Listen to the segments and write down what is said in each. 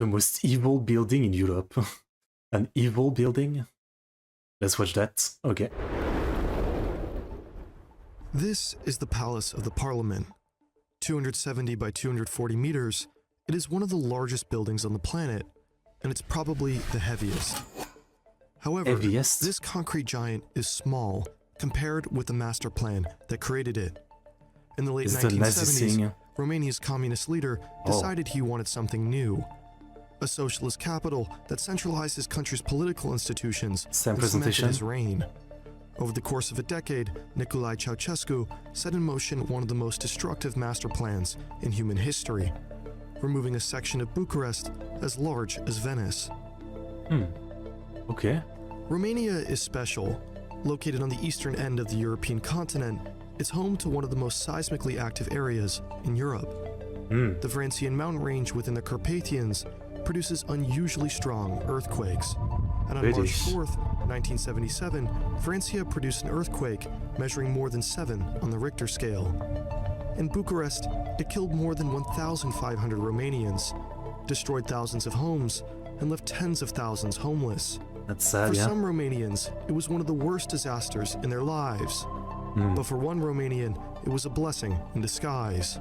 The most evil building in Europe. An evil building? Let's watch that. Okay. This is the Palace of the Parliament. 270 by 240 meters, it is one of the largest buildings on the planet, and it's probably the heaviest. However, this concrete giant is small compared with the master plan that created it. In the late 1970s, Romania's communist leader decided he wanted something new. A socialist capital that centralized his country's political institutions and cemented his reign. Over the course of a decade, Nicolae Ceausescu set in motion one of the most destructive master plans in human history, removing a section of Bucharest as large as Venice. Okay. Romania is special. Located on the eastern end of the European continent, it's home to one of the most seismically active areas in Europe. The Vrancian mountain range within the Carpathians produces unusually strong earthquakes. And on March 4th, 1977, Francia produced an earthquake measuring more than 7 on the Richter scale. In Bucharest, it killed more than 1,500 Romanians, destroyed thousands of homes, and left tens of thousands homeless. That's sad, For some Romanians, it was one of the worst disasters in their lives. But for one Romanian, it was a blessing in disguise.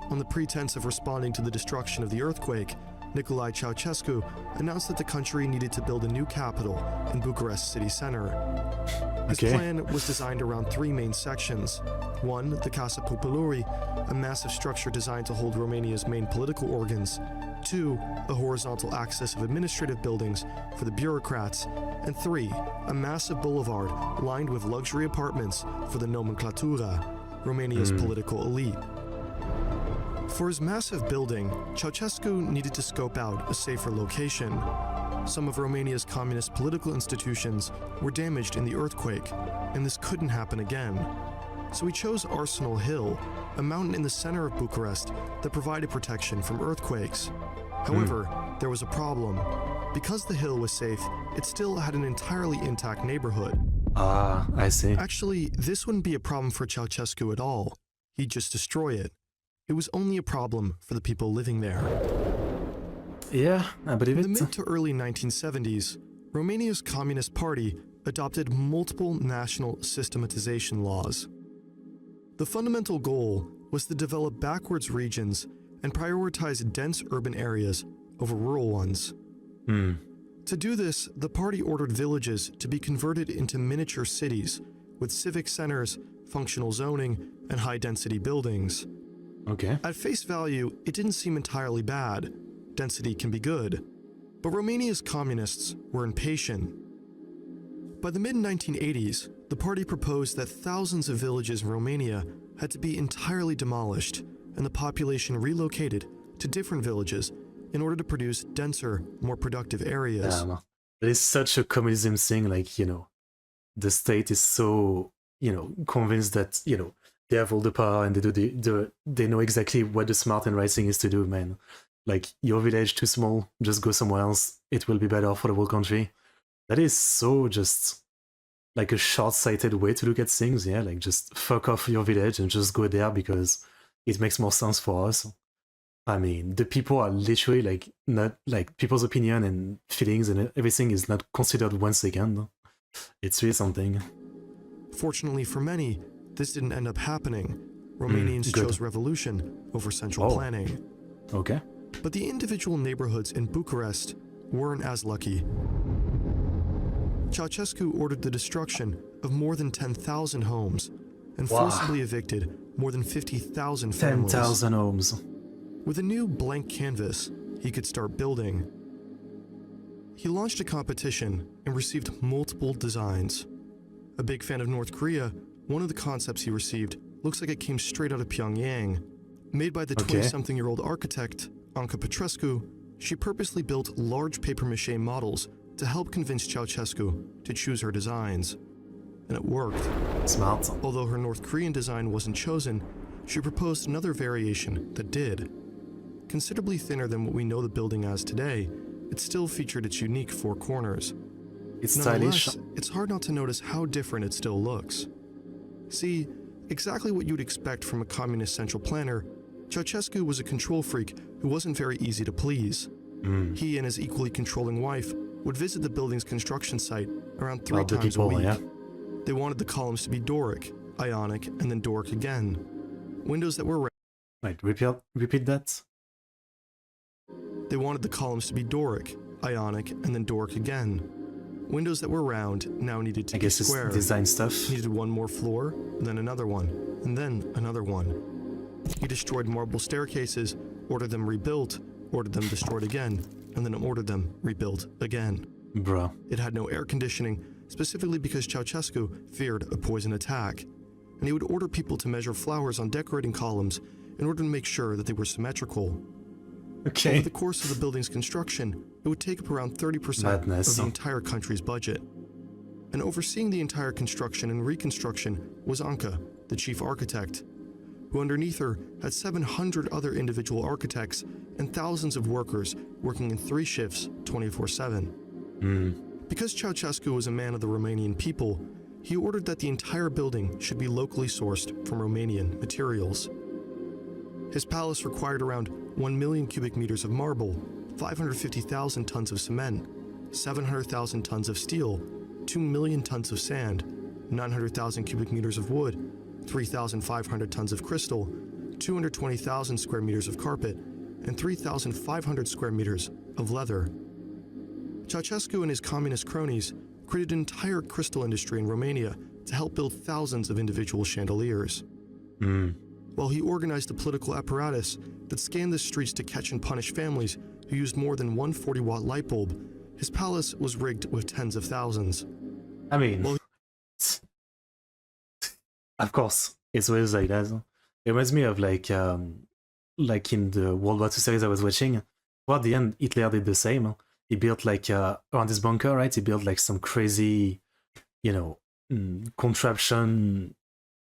On the pretense of responding to the destruction of the earthquake, Nicolae Ceausescu announced that the country needed to build a new capital in Bucharest city center. His plan was designed around 3 main sections. 1, the Casa Populului, a massive structure designed to hold Romania's main political organs. 2, a horizontal axis of administrative buildings for the bureaucrats. And 3, a massive boulevard lined with luxury apartments for the nomenclatura, Romania's political elite. For his massive building, Ceausescu needed to scope out a safer location. Some of Romania's communist political institutions were damaged in the earthquake, and this couldn't happen again. So he chose Arsenal Hill, a mountain in the center of Bucharest that provided protection from earthquakes. However, there was a problem. Because the hill was safe, it still had an entirely intact neighborhood. Ah, I see. Actually, this wouldn't be a problem for Ceausescu at all. He'd just destroy it. It was only a problem for the people living there. Yeah, I believe it. In the mid to early 1970s, Romania's Communist Party adopted multiple national systematization laws. The fundamental goal was to develop backwards regions and prioritize dense urban areas over rural ones. To do this, the party ordered villages to be converted into miniature cities with civic centers, functional zoning, and high-density buildings. Okay. At face value, it didn't seem entirely bad. Density can be good. But Romania's communists were impatient. By the mid-1980s, the party proposed that thousands of villages in Romania had to be entirely demolished and the population relocated to different villages in order to produce denser, more productive areas. It is such a communism thing, like, you know, the state is so, you know, convinced that, you know, they have all the power and they know exactly what the smart and right thing is to do, man. Like, your village too small, just go somewhere else. It will be better for the whole country. That is so just like a short-sighted way to look at things, yeah? Like, just fuck off your village and just go there because it makes more sense for us. I mean, the people are literally, like, not, like, people's opinion and feelings and everything is not considered 1 second. It's really something. Fortunately for many, this didn't end up happening. Romanians chose revolution over central planning. Okay. But the individual neighborhoods in Bucharest weren't as lucky. Ceausescu ordered the destruction of more than 10,000 homes and forcibly evicted more than 50,000 families. 10,000 homes. With a new blank canvas, he could start building. He launched a competition and received multiple designs. A big fan of North Korea, one of the concepts he received looks like it came straight out of Pyongyang. Made by the 20-something-year-old architect, Anca Petrescu, she purposely built large papier-mâché models to help convince Ceausescu to choose her designs. And it worked. Smart. Although her North Korean design wasn't chosen, she proposed another variation that did. Considerably thinner than what we know the building as today, it still featured its unique 4 corners. It's stylish. It's hard not to notice how different it still looks. See, exactly what you'd expect from a communist central planner, Ceausescu was a control freak who wasn't very easy to please. He and his equally controlling wife would visit the building's construction site around 3 the times a people, week. yeah. They wanted the columns to be Doric, Ionic, and then Doric again. Windows that were Wait, repeat that? They wanted the columns to be Doric, Ionic, and then Doric again. Windows that were round now needed to I be guess square. it's design stuff. Needed one more floor, then another one, and then another one. He destroyed marble staircases, ordered them rebuilt, ordered them destroyed again, and then ordered them rebuilt again. Bro. It had no air conditioning, specifically because Ceausescu feared a poison attack, and he would order people to measure flowers on decorating columns in order to make sure that they were symmetrical. Okay. Over the course of the building's construction, it would take up around 30% Madness. of the entire country's budget. And overseeing the entire construction and reconstruction was Anka, the chief architect, who underneath her had 700 other individual architects and thousands of workers working in 3 shifts 24/7. Because Ceausescu was a man of the Romanian people, he ordered that the entire building should be locally sourced from Romanian materials. His palace required around 1 million cubic meters of marble, 550,000 tons of cement, 700,000 tons of steel, 2 million tons of sand, 900,000 cubic meters of wood, 3,500 tons of crystal, 220,000 square meters of carpet, and 3,500 square meters of leather. Ceausescu and his communist cronies created an entire crystal industry in Romania to help build thousands of individual chandeliers. While he organized a political apparatus that scanned the streets to catch and punish families who used more than one 40-watt light bulb, his palace was rigged with tens of thousands. I mean, of course, it's always like that. It reminds me of like in the World War II series I was watching. Well, at the end, Hitler did the same. He built like around his bunker, right? He built like some crazy, contraption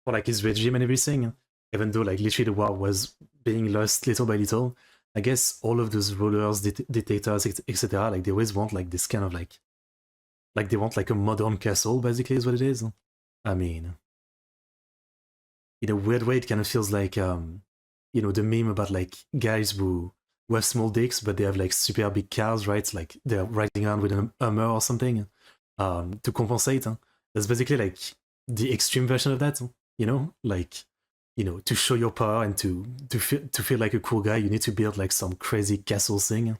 for like his regime and everything. Even though like literally the war was being lost little by little, I guess all of those rulers, dictators, etc. Like they always want like this kind of like they want like a modern castle, basically, is what it is. I mean, in a weird way, it kind of feels like the meme about like guys who have small dicks but they have like super big cars, right? Like they're riding around with a Hummer or something to compensate. That's basically like the extreme version of that, like. To show your power and to feel like a cool guy, you need to build like some crazy castle thing.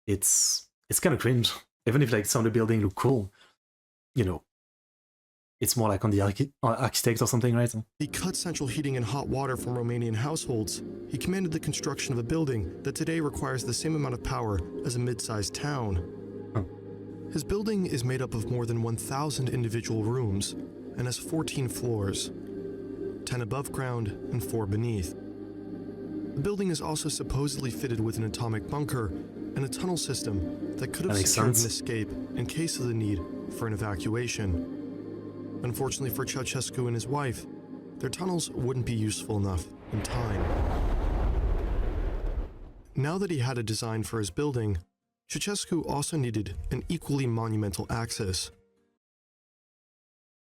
It's kind of cringe. Even if like some of the building look cool, it's more like on the architect or something, right? He cut central heating and hot water from Romanian households. He commanded the construction of a building that today requires the same amount of power as a mid-sized town. His building is made up of more than 1,000 individual rooms and has 14 floors. 10 above ground and 4 beneath. The building is also supposedly fitted with an atomic bunker and a tunnel system that could have secured an escape in case of the need for an evacuation. Unfortunately for Ceausescu and his wife, their tunnels wouldn't be useful enough in time. Now that he had a design for his building, Ceausescu also needed an equally monumental axis.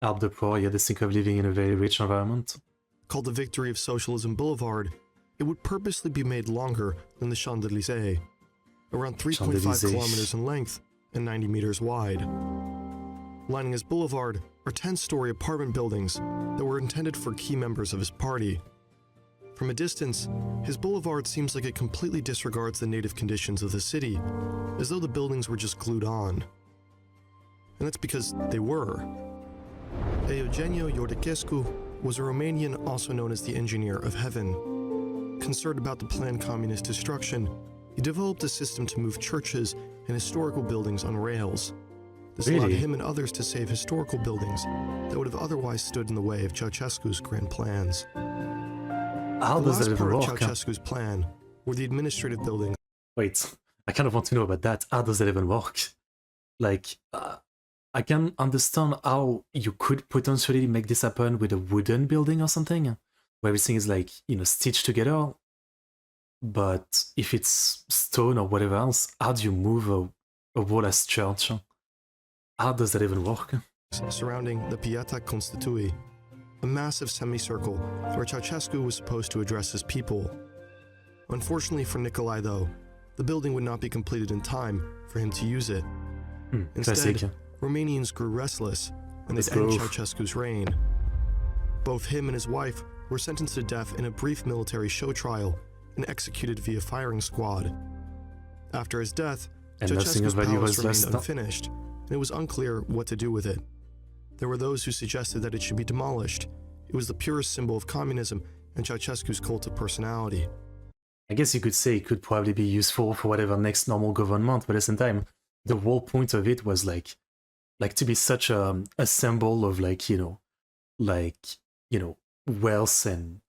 Help the poor, you had to think of living in a very rich environment. Called the Victory of Socialism Boulevard, it would purposely be made longer than the Champs-Élysées, around 3.5 kilometers in length and 90 meters wide. Lining his boulevard are 10-story apartment buildings that were intended for key members of his party. From a distance, his boulevard seems like it completely disregards the native conditions of the city, as though the buildings were just glued on. And that's because they were. Eugenio Iordachescu was a Romanian also known as the Engineer of Heaven. Concerned about the planned communist destruction, he developed a system to move churches and historical buildings on rails. This allowed him and others to save historical buildings that would have otherwise stood in the way of Ceausescu's grand plans. How does that even work? The last part of Ceausescu's plan were the administrative buildings. Wait, I kind of want to know about that. How does that even work? Like, I can understand how you could potentially make this happen with a wooden building or something, where everything is like, stitched together. But if it's stone or whatever else, how do you move a wall-as church? How does that even work? Surrounding the Pieta Constitui, a massive semicircle where Ceausescu was supposed to address his people. Unfortunately for Nicolae, though, the building would not be completed in time for him to use it. Instead, Classic. Romanians grew restless, and they ended Ceausescu's reign. Both him and his wife were sentenced to death in a brief military show trial and executed via firing squad. After his death, Ceausescu's palace remained unfinished, and it was unclear what to do with it. There were those who suggested that it should be demolished. It was the purest symbol of communism and Ceausescu's cult of personality. I guess you could say it could probably be useful for whatever next normal government, but at the same time, the whole point of it was like to be such a symbol of wealth and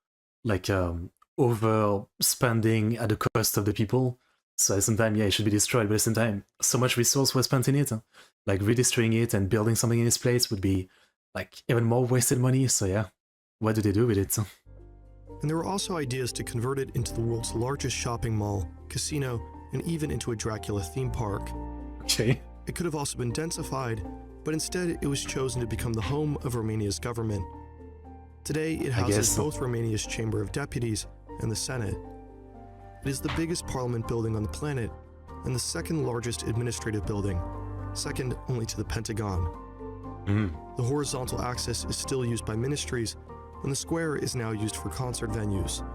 overspending at the cost of the people. So at the same time, yeah, it should be destroyed, but at the same time, so much resource was spent in it. Like redestroying it and building something in its place would be like even more wasted money. So yeah, what do they do with it? And there were also ideas to convert it into the world's largest shopping mall, casino, and even into a Dracula theme park. Okay. It could have also been densified, but instead it was chosen to become the home of Romania's government. Today it houses both Romania's Chamber of Deputies and the Senate. It is the biggest parliament building on the planet and the second largest administrative building, second only to the Pentagon. The horizontal axis is still used by ministries, and the square is now used for concert venues.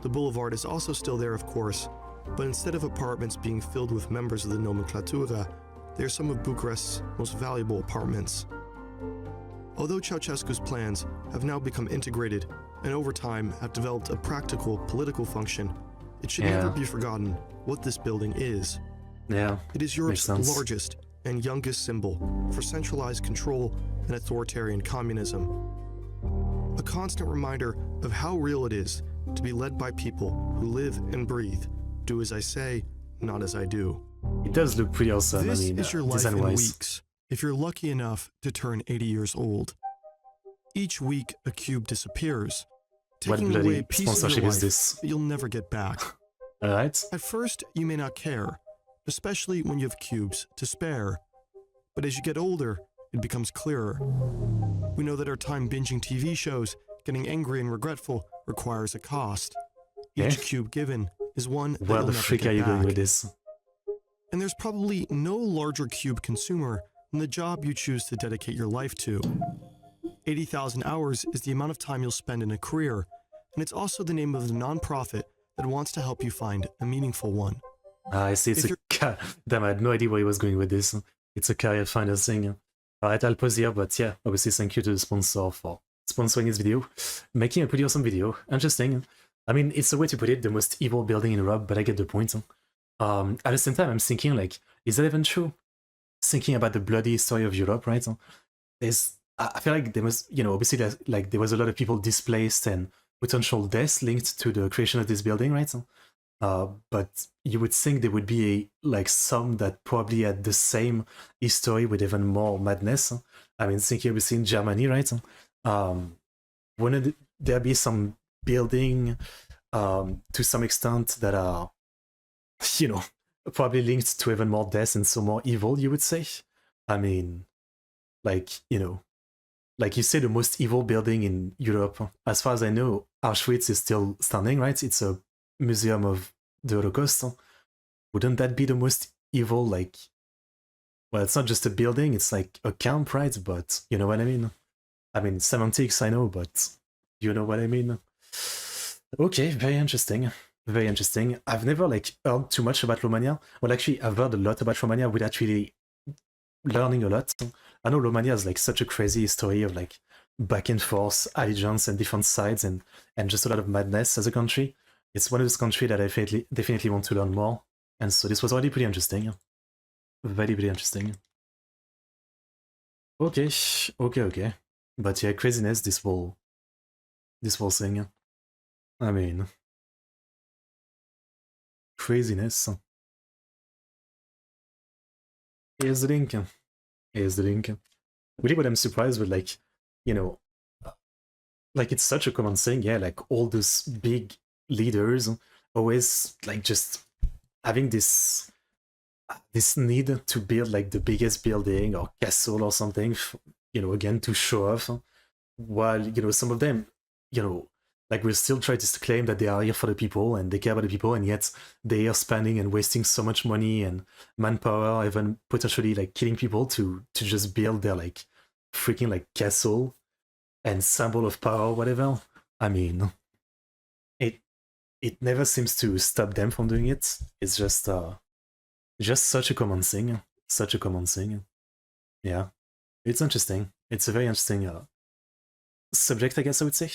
The boulevard is also still there, of course, but instead of apartments being filled with members of the nomenklatura, they are some of Bucharest's most valuable apartments. Although Ceausescu's plans have now become integrated and over time have developed a practical political function, it should never be forgotten what this building is. Yeah, it is Europe's largest and youngest symbol for centralized control and authoritarian communism. A constant reminder of how real it is to be led by people who live and breathe, do as I say, not as I do. It does look pretty awesome. This is your life in weeks, if you're lucky enough to turn 80 years old. Each week, a cube disappears, taking away a piece of your life that you'll never get back. Alright. At first, you may not care, especially when you have cubes to spare. But as you get older, it becomes clearer. We know that our time binging TV shows, getting angry and regretful, requires a cost. Each cube given is one that you'll never get back. Where the frick are you going with this? And there's probably no larger cube consumer than the job you choose to dedicate your life to. 80,000 hours is the amount of time you'll spend in a career, and it's also the name of the nonprofit that wants to help you find a meaningful one. I see, it's damn, I had no idea where he was going with this. It's a career finder thing. Alright, I'll pause here, but yeah, obviously thank you to the sponsor for sponsoring this video. Making a pretty awesome video. Interesting. I mean, it's a way to put it, the most evil building in Europe, but I get the point. At the same time, I'm thinking, like, is that even true? Thinking about the bloody history of Europe, right? I feel like there was, obviously, there was a lot of people displaced and potential deaths linked to the creation of this building, right? But you would think there would be some that probably had the same history with even more madness. I mean, thinking obviously in Germany, right? Wouldn't there be some building to some extent that are, probably linked to even more deaths and so more evil, you would say? I mean, like you say, the most evil building in Europe, as far as I know, Auschwitz is still standing, right? It's a museum of the Holocaust. Wouldn't that be the most evil, well, it's not just a building, it's like a camp, right? But you know what I mean? I mean, semantics, I know, but you know what I mean? Okay, very interesting. Very interesting. I've never heard too much about Romania. Well, actually, I've heard a lot about Romania without really learning a lot. I know Romania has such a crazy history of back and forth allegiance and different sides and just a lot of madness as a country. It's one of those countries that I definitely want to learn more. And so this was already pretty interesting. Very, very interesting. Okay. But yeah, craziness, this whole thing. I mean, craziness. Here's the link. Really, what I'm surprised with, it's such a common thing, yeah, all those big leaders always, just having this need to build, the biggest building or castle or something, again, to show off, while, some of them, Like we still try to claim that they are here for the people and they care about the people, and yet they are spending and wasting so much money and manpower, even potentially like killing people to just build their like freaking like castle and symbol of power, whatever. I mean, it it never seems to stop them from doing it. It's just such a common thing, such a common thing. Yeah, it's interesting. It's a very interesting subject, I guess I would say.